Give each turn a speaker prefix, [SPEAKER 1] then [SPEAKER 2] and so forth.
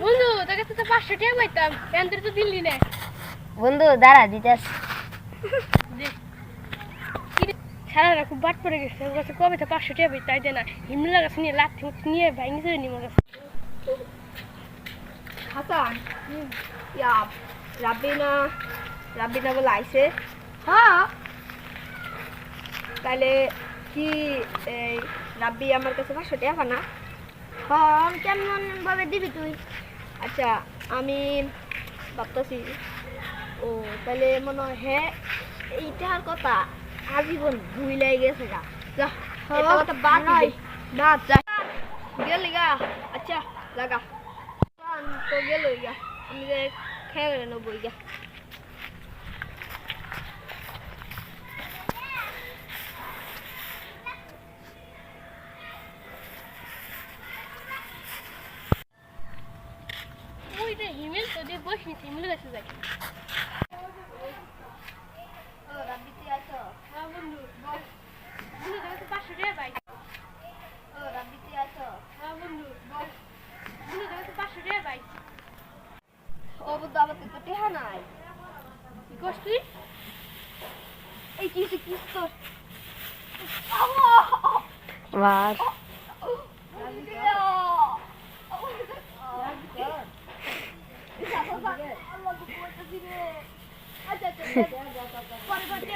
[SPEAKER 1] বন্ধু তোর কাছে তো 500 টাকা পাইতাম এন্দ্র তো দিল্লি না
[SPEAKER 2] বন্ধু দাঁড়া দিতেছ
[SPEAKER 1] সারা খুব বাট পড়ে গেছে ওর কাছে কবে তো 500 টাকা পাই তাই দে না হিমলা গাছ নিয়ে লাথি নিয়ে ভাঙি চলে নিয়ে গেছে
[SPEAKER 3] হাসান ইয়া রাবিনা বলে আইছে
[SPEAKER 1] হ্যাঁ
[SPEAKER 3] তাহলে কি এই রাব্বি আমার কাছে 500 টাকা না
[SPEAKER 2] হ্যাঁ কেমন ভাবে দিবি তুই
[SPEAKER 3] আচ্ছা আমি ভাবতেছি ও তাহলে মনে হয় হ্যাঁ এইটার কথা আজীবন ভুলাই গেছে গা যা এটা কথা বাদ নয় বাদ যা গেলি গা আচ্ছা লাগা তো গেল গা আমি যে খেয়ে নেবো গা
[SPEAKER 1] হিমেল তো দিয়ে বসি হিমেল কাছে যাই
[SPEAKER 3] রাব্বি তুই আছো
[SPEAKER 1] হ্যাঁ বন্ধু বল বন্ধু তোর কাছে 500 টাকা পাই
[SPEAKER 3] রাব্বি তুই আছো
[SPEAKER 1] হ্যাঁ বন্ধু বল বন্ধু তোর কাছে 500 টাকা পাই
[SPEAKER 3] ও বুদ্ধ আমার তো টেহা নাই
[SPEAKER 1] কি করছ তুই
[SPEAKER 3] এই কি তোর
[SPEAKER 2] বাস
[SPEAKER 3] আচ্ছা